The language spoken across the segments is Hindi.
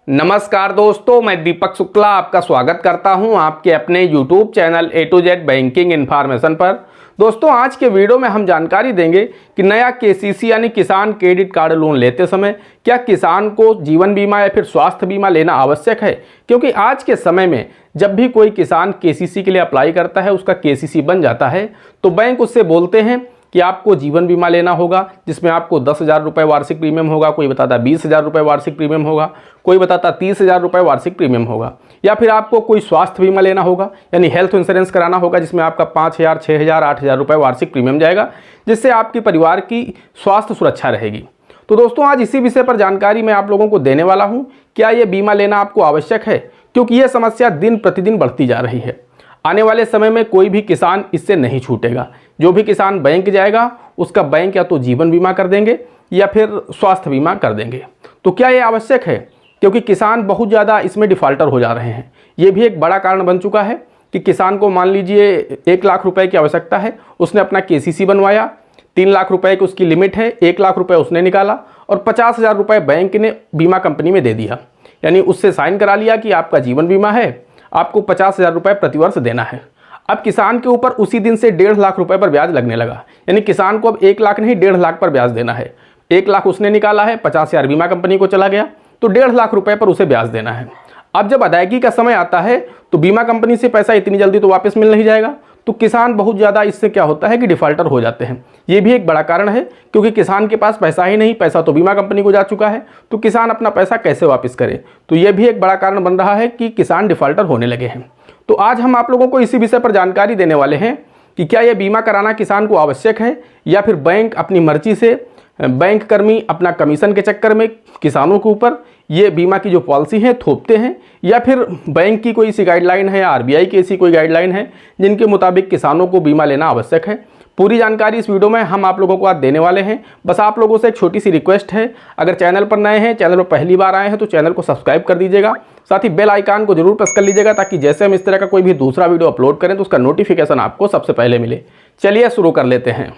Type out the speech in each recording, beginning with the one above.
नमस्कार दोस्तों, मैं दीपक शुक्ला आपका स्वागत करता हूं आपके अपने YouTube channel A to Z banking information पर। दोस्तों, आज के वीडियो में हम जानकारी देंगे कि नया KCC यानी किसान क्रेडिट कार्ड लोन लेते समय क्या किसान को जीवन बीमा या फिर स्वास्थ्य बीमा लेना आवश्यक है। क्योंकि आज के समय में जब भी कोई किसान KCC के लिए अप्लाई करता है, उसका KCC बन जाता है, तो बैंक उससे बोलते हैं कि आपको जीवन बीमा लेना होगा, जिसमें आपको 10,000 रुपये वार्षिक प्रीमियम होगा, कोई बताता 20,000 रुपये वार्षिक प्रीमियम होगा, कोई बताता 30,000 रुपये वार्षिक प्रीमियम होगा। या फिर आपको कोई स्वास्थ्य बीमा लेना होगा यानी हेल्थ इंश्योरेंस कराना होगा, जिसमें आपका 5,000, 6,000, 8,000 रुपये वार्षिक प्रीमियम जाएगा, जिससे आपके परिवार की स्वास्थ्य सुरक्षा रहेगी। तो दोस्तों, आज इसी विषय पर जानकारी मैं आप लोगों को देने वाला हूँ। क्या ये बीमा लेना आपको आवश्यक है? क्योंकि ये समस्या दिन प्रतिदिन बढ़ती जा रही है। आने वाले समय में कोई भी किसान इससे नहीं छूटेगा। जो भी किसान बैंक जाएगा, उसका बैंक या तो जीवन बीमा कर देंगे या फिर स्वास्थ्य बीमा कर देंगे। तो क्या ये आवश्यक है? क्योंकि किसान बहुत ज़्यादा इसमें डिफ़ॉल्टर हो जा रहे हैं। ये भी एक बड़ा कारण बन चुका है कि किसान को मान लीजिए 1 लाख रुपए की आवश्यकता है, उसने अपना KCC बनवाया, 3 लाख रुपए की उसकी लिमिट है, 1 लाख रुपए उसने निकाला और 50,000 रुपये बैंक ने बीमा कंपनी में दे दिया। यानी उससे साइन करा लिया कि आपका जीवन बीमा है, आपको 50,000 रुपये प्रतिवर्ष देना है। अब किसान के ऊपर उसी दिन से 1.5 लाख रुपए पर ब्याज लगने लगा। यानी किसान को अब 1 लाख नहीं 1.5 लाख पर ब्याज देना है। 1 लाख उसने निकाला है, 50,000 बीमा कंपनी को चला गया, तो 1.5 लाख रुपए पर उसे ब्याज देना है। अब जब अदायगी का समय आता है तो बीमा कंपनी से पैसा इतनी जल्दी तो वापस मिल नहीं जाएगा। तो किसान बहुत ज़्यादा इससे क्या होता है कि डिफ़ॉल्टर हो जाते हैं। ये भी एक बड़ा कारण है, क्योंकि किसान के पास पैसा ही नहीं, पैसा तो बीमा कंपनी को जा चुका है, तो किसान अपना पैसा कैसे वापस करे। तो ये भी एक बड़ा कारण बन रहा है कि किसान डिफ़ॉल्टर होने लगे हैं। तो आज हम आप लोगों को इसी विषय पर जानकारी देने वाले हैं कि क्या यह बीमा कराना किसान को आवश्यक है, या फिर बैंक अपनी मर्जी से, बैंक कर्मी अपना कमीशन के चक्कर में किसानों के ऊपर ये बीमा की जो पॉलिसी है थोपते हैं, या फिर बैंक की कोई ऐसी गाइडलाइन है या RBI की ऐसी कोई गाइडलाइन है जिनके मुताबिक किसानों को बीमा लेना आवश्यक है। पूरी जानकारी इस वीडियो में हम आप लोगों को आज देने वाले हैं। बस आप लोगों से एक छोटी सी रिक्वेस्ट है, अगर चैनल पर नए हैं, चैनल पर पहली बार आए हैं, तो चैनल को सब्सक्राइब कर दीजिएगा। साथ ही बेल आइकन को जरूर प्रेस कर लीजिएगा, ताकि जैसे हम इस तरह का कोई भी दूसरा वीडियो अपलोड करें तो उसका नोटिफिकेशन आपको सबसे पहले मिले। चलिए शुरू कर लेते हैं।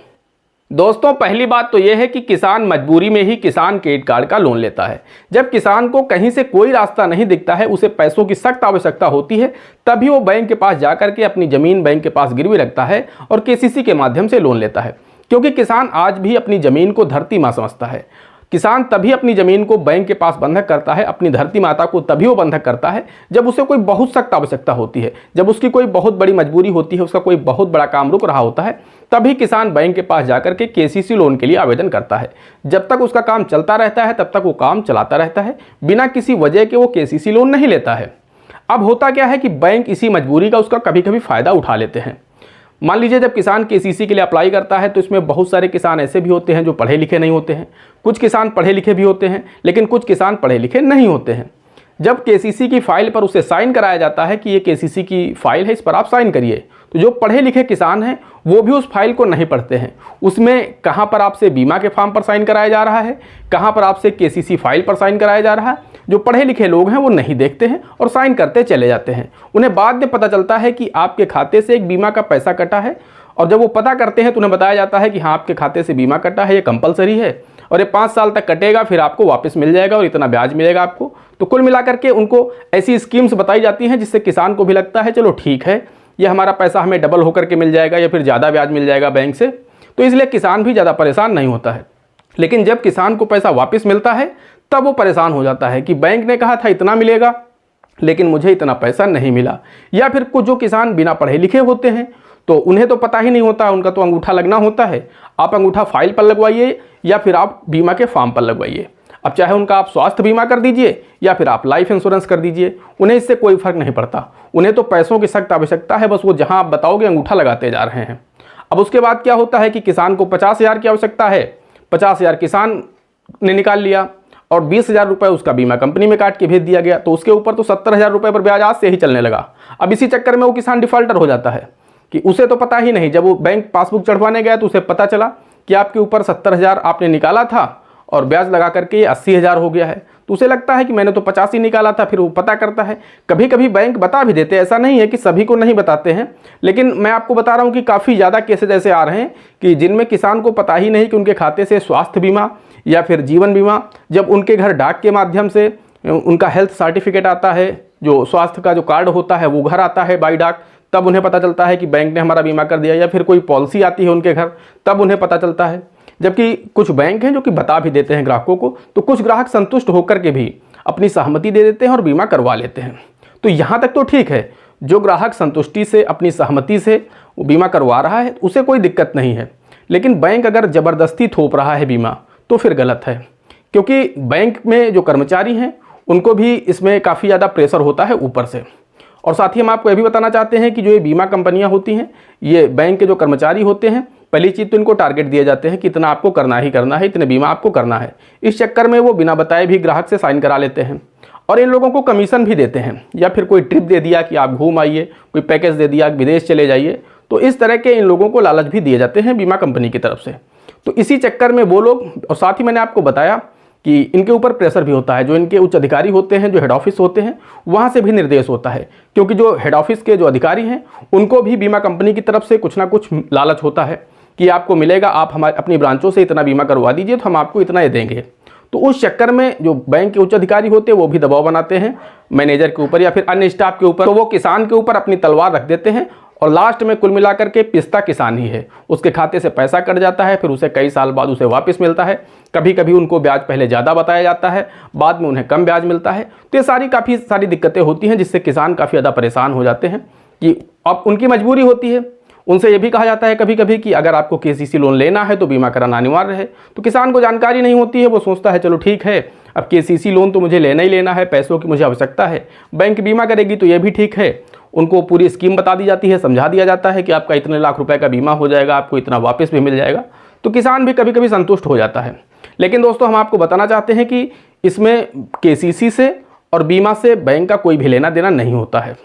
दोस्तों, पहली बात तो यह है कि किसान मजबूरी में ही किसान क्रेडिट कार्ड का लोन लेता है। जब किसान को कहीं से कोई रास्ता नहीं दिखता है, उसे पैसों की सख्त आवश्यकता होती है, तभी वो बैंक के पास जाकर के अपनी ज़मीन बैंक के पास गिरवी रखता है और KCC के माध्यम से लोन लेता है। क्योंकि किसान आज भी अपनी ज़मीन को धरती माँ समझता है। किसान तभी अपनी ज़मीन को बैंक के पास बंधक करता है, अपनी धरती माता को तभी वो बंधक करता है जब उसे कोई बहुत सख्त आवश्यकता होती है, जब उसकी कोई बहुत बड़ी मजबूरी होती है, उसका कोई बहुत बड़ा काम रुक रहा होता है, तभी किसान बैंक के पास जाकर के KCC लोन के लिए आवेदन करता है। जब तक उसका काम चलता रहता है तब तक वो काम चलाता रहता है, बिना किसी वजह के वो KCC लोन नहीं लेता है। अब होता क्या है कि बैंक इसी मजबूरी का उसका कभी कभी फ़ायदा उठा लेते हैं। मान लीजिए जब किसान KCC के लिए अप्लाई करता है, तो इसमें बहुत सारे किसान ऐसे भी होते हैं जो पढ़े लिखे नहीं होते हैं। कुछ किसान पढ़े लिखे भी होते हैं, लेकिन कुछ किसान पढ़े लिखे नहीं होते हैं। जब KCC की फाइल पर उसे साइन कराया जाता है कि ये KCC की फाइल है, इस पर आप साइन करिए, तो जो पढ़े लिखे किसान हैं वो भी उस फाइल को नहीं पढ़ते हैं। उसमें कहाँ पर आपसे बीमा के फॉर्म पर साइन कराया जा रहा है, कहाँ पर आपसे KCC फाइल पर साइन कराया जा रहा है, जो पढ़े लिखे लोग हैं वो नहीं देखते हैं और साइन करते चले जाते हैं। उन्हें बाद में पता चलता है कि आपके खाते से एक बीमा का पैसा कटा है, और जब वो पता करते हैं तो उन्हें बताया जाता है कि हाँ, आपके खाते से बीमा कटा है, ये कंपलसरी है और ये 5 साल तक कटेगा, फिर आपको वापस मिल जाएगा और इतना ब्याज मिलेगा आपको। तो कुल मिलाकर के उनको ऐसी स्कीम्स बताई जाती हैं जिससे किसान को भी लगता है चलो ठीक है, ये हमारा पैसा हमें डबल होकर के मिल जाएगा या फिर ज़्यादा ब्याज मिल जाएगा बैंक से। तो इसलिए किसान भी ज़्यादा परेशान नहीं होता है। लेकिन जब किसान को पैसा वापस मिलता है तब वो परेशान हो जाता है कि बैंक ने कहा था इतना मिलेगा, लेकिन मुझे इतना पैसा नहीं मिला। या फिर कुछ जो किसान बिना पढ़े लिखे होते हैं, तो उन्हें तो पता ही नहीं होता, उनका तो अंगूठा लगना होता है। आप अंगूठा फाइल पर लगवाइए या फिर आप बीमा के फॉर्म पर लगवाइए। अब चाहे उनका आप स्वास्थ्य बीमा कर दीजिए या फिर आप लाइफ इंश्योरेंस कर दीजिए, उन्हें इससे कोई फर्क नहीं पड़ता। उन्हें तो पैसों की सख्त आवश्यकता है, बस वो जहां आप बताओगे अंगूठा लगाते जा रहे हैं। अब उसके बाद क्या होता है कि किसान को 50,000 की आवश्यकता है, 50,000 किसान ने निकाल लिया और 20,000 रुपये उसका बीमा कंपनी में काट के भेज दिया गया, तो उसके ऊपर तो 70,000 रुपये पर ब्याज आज से ही चलने लगा। अब इसी चक्कर में वो किसान डिफ़ॉल्टर हो जाता है कि उसे तो पता ही नहीं। जब वो बैंक पासबुक चढ़वाने गया तो उसे पता चला कि आपके ऊपर 70,000 आपने निकाला था और ब्याज लगा करके 80,000 हो गया है। तो उसे लगता है कि मैंने तो 50 ही निकाला था। फिर वो पता करता है। कभी कभी बैंक बता भी देते हैं, ऐसा नहीं है कि सभी को नहीं बताते हैं, लेकिन मैं आपको बता रहा हूँ कि काफ़ी ज़्यादा केसेज ऐसे आ रहे हैं कि जिनमें किसान को पता ही नहीं कि उनके खाते से स्वास्थ्य बीमा या फिर जीवन बीमा जब उनके घर डाक के माध्यम से उनका हेल्थ सर्टिफिकेट आता है, जो स्वास्थ्य का जो कार्ड होता है वो घर आता है बाई डाक, तब उन्हें पता चलता है कि बैंक ने हमारा बीमा कर दिया, या फिर कोई पॉलिसी आती है उनके घर तब उन्हें पता चलता है। जबकि कुछ बैंक हैं जो कि बता भी देते हैं ग्राहकों को, तो कुछ ग्राहक संतुष्ट होकर के भी अपनी सहमति दे देते हैं और बीमा करवा लेते हैं। तो यहाँ तक तो ठीक है, जो ग्राहक संतुष्टि से अपनी सहमति से वो बीमा करवा रहा है उसे कोई दिक्कत नहीं है। लेकिन बैंक अगर ज़बरदस्ती थोप रहा है बीमा तो फिर गलत है, क्योंकि बैंक में जो कर्मचारी हैं उनको भी इसमें काफ़ी ज़्यादा प्रेशर होता है ऊपर से। और साथ ही हम आपको यह भी बताना चाहते हैं कि जो ये बीमा कंपनियां होती हैं, ये बैंक के जो कर्मचारी होते हैं, पहली चीज़ तो इनको टारगेट दिए जाते हैं कि इतना आपको करना ही करना है, इतने बीमा आपको करना है। इस चक्कर में वो बिना बताए भी ग्राहक से साइन करा लेते हैं और इन लोगों को कमीशन भी देते हैं, या फिर कोई ट्रिप दे दिया कि आप घूम आइए, कोई पैकेज दे दिया कि विदेश चले जाइए। तो इस तरह के इन लोगों को लालच भी दिए जाते हैं बीमा कंपनी की तरफ से। तो इसी चक्कर में वो लोग, और साथ ही मैंने आपको बताया कि इनके ऊपर प्रेशर भी होता है, जो इनके उच्च अधिकारी होते हैं, जो हेड ऑफिस होते हैं, वहाँ से भी निर्देश होता है, क्योंकि जो हेड ऑफिस के जो अधिकारी हैं उनको भी बीमा कंपनी की तरफ से कुछ ना कुछ लालच होता है कि आपको मिलेगा, आप हमारे अपनी ब्रांचों से इतना बीमा करवा दीजिए तो हम आपको इतना ये देंगे। तो उस चक्कर में जो बैंक के उच्च अधिकारी होते हैं वो भी दबाव बनाते हैं मैनेजर के ऊपर या फिर अन्य स्टाफ के ऊपर, तो वो किसान के ऊपर अपनी तलवार रख देते हैं और लास्ट में कुल मिलाकर के पिसता किसान ही है। उसके खाते से पैसा कट जाता है, फिर उसे कई साल बाद उसे वापस मिलता है। कभी कभी उनको ब्याज पहले ज़्यादा बताया जाता है, बाद में उन्हें कम ब्याज मिलता है। तो ये काफ़ी सारी दिक्कतें होती हैं, जिससे किसान काफ़ी ज़्यादा परेशान हो जाते हैं कि अब उनकी मजबूरी होती है। उनसे ये भी कहा जाता है कभी कभी कि अगर आपको केसीसी लोन लेना है तो बीमा कराना अनिवार्य है। तो किसान को जानकारी नहीं होती है, वो सोचता है चलो ठीक है, अब केसीसी लोन तो मुझे लेना ही लेना है, पैसों की मुझे आवश्यकता है, बैंक बीमा करेगी तो ये भी ठीक है। उनको पूरी स्कीम बता दी जाती है, समझा दिया जाता है कि आपका इतने लाख रुपए का बीमा हो जाएगा, आपको इतना वापस भी मिल जाएगा। तो किसान भी कभी कभी संतुष्ट हो जाता है। लेकिन दोस्तों, हम आपको बताना चाहते हैं कि इसमें केसीसी से और बीमा से बैंक का कोई भी लेना देना नहीं होता है।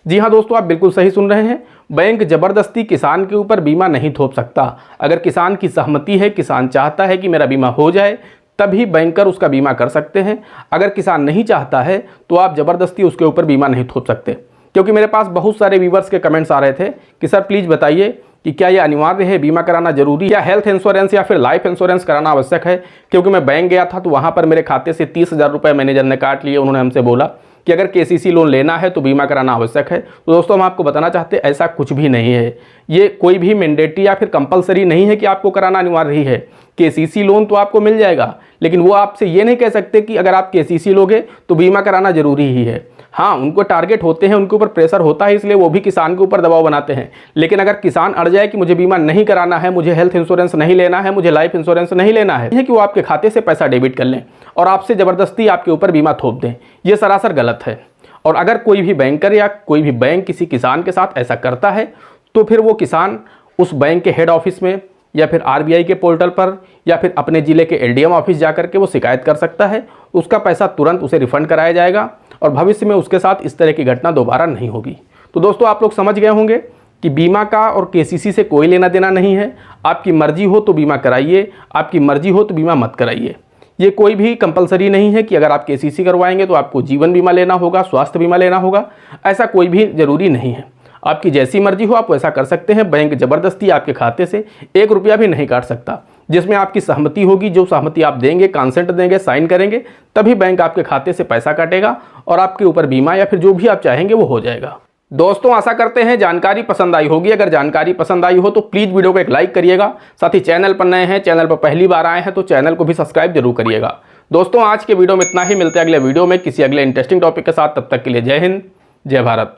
जी हाँ दोस्तों, आप बिल्कुल सही सुन रहे हैं। बैंक ज़बरदस्ती किसान के ऊपर बीमा नहीं थोप सकता। अगर किसान की सहमति है, किसान चाहता है कि मेरा बीमा हो जाए, तभी बैंकर उसका बीमा कर सकते हैं। अगर किसान नहीं चाहता है तो आप ज़बरदस्ती उसके ऊपर बीमा नहीं थोप सकते। क्योंकि मेरे पास बहुत सारे व्यूवर्स के कमेंट्स आ रहे थे कि सर प्लीज़ बताइए कि क्या ये अनिवार्य है, बीमा कराना जरूरी, या हेल्थ इंश्योरेंस या फिर लाइफ इंश्योरेंस कराना आवश्यक है। क्योंकि मैं बैंक गया था तो वहाँ पर मेरे खाते से 30,000 रुपये मैनेजर ने काट लिए। उन्होंने हमसे बोला कि अगर केसीसी लोन लेना है तो बीमा कराना आवश्यक है। तो दोस्तों, हम आपको बताना चाहते हैं ऐसा कुछ भी नहीं है। ये कोई भी मैंडेटरी या फिर कंपलसरी नहीं है कि आपको कराना अनिवार्य ही है। केसीसी लोन तो आपको मिल जाएगा, लेकिन वो आपसे ये नहीं कह सकते कि अगर आप केसीसी लोगे तो बीमा कराना जरूरी ही है। हाँ, उनको टारगेट होते हैं, उनके ऊपर प्रेशर होता है, इसलिए वो भी किसान के ऊपर दबाव बनाते हैं। लेकिन अगर किसान अड़ जाए कि मुझे बीमा नहीं कराना है, मुझे हेल्थ इंश्योरेंस नहीं लेना है, मुझे लाइफ इंश्योरेंस नहीं लेना है, कि वो आपके खाते से पैसा डेबिट कर लें और आपसे ज़बरदस्ती आपके ऊपर बीमा थोप दें, ये सरासर गलत है। और अगर कोई भी बैंकर या कोई भी बैंक किसी किसान के साथ ऐसा करता है तो फिर वो किसान उस बैंक के हेड ऑफिस में या फिर आरबीआई के पोर्टल पर या फिर अपने ज़िले के एलडीएम ऑफिस जाकर के वो शिकायत कर सकता है। उसका पैसा तुरंत उसे रिफंड कराया जाएगा और भविष्य में उसके साथ इस तरह की घटना दोबारा नहीं होगी। तो दोस्तों, आप लोग समझ गए होंगे कि बीमा का और केसीसी से कोई लेना देना नहीं है। आपकी मर्जी हो तो बीमा कराइए, आपकी मर्जी हो तो बीमा मत कराइए। ये कोई भी कंपलसरी नहीं है कि अगर आप केसीसी करवाएंगे तो आपको जीवन बीमा लेना होगा, स्वास्थ्य बीमा लेना होगा, ऐसा कोई भी ज़रूरी नहीं है। आपकी जैसी मर्जी हो आप वैसा कर सकते हैं। बैंक ज़बरदस्ती आपके खाते से 1 रुपया भी नहीं काट सकता। जिसमें आपकी सहमति होगी, जो सहमति आप देंगे, कंसेंट देंगे, साइन करेंगे, तभी बैंक आपके खाते से पैसा काटेगा और आपके ऊपर बीमा या फिर जो भी आप चाहेंगे वो हो जाएगा। दोस्तों, आशा करते हैं जानकारी पसंद आई होगी। अगर जानकारी पसंद आई हो तो प्लीज़ वीडियो को एक लाइक करिएगा। साथ ही चैनल पर नए हैं, चैनल पर पहली बार आए हैं तो चैनल को भी सब्सक्राइब जरूर करिएगा। दोस्तों, आज के वीडियो में इतना ही। मिलते हैं अगले वीडियो में किसी अगले इंटरेस्टिंग टॉपिक के साथ। तब तक के लिए जय हिंद, जय भारत।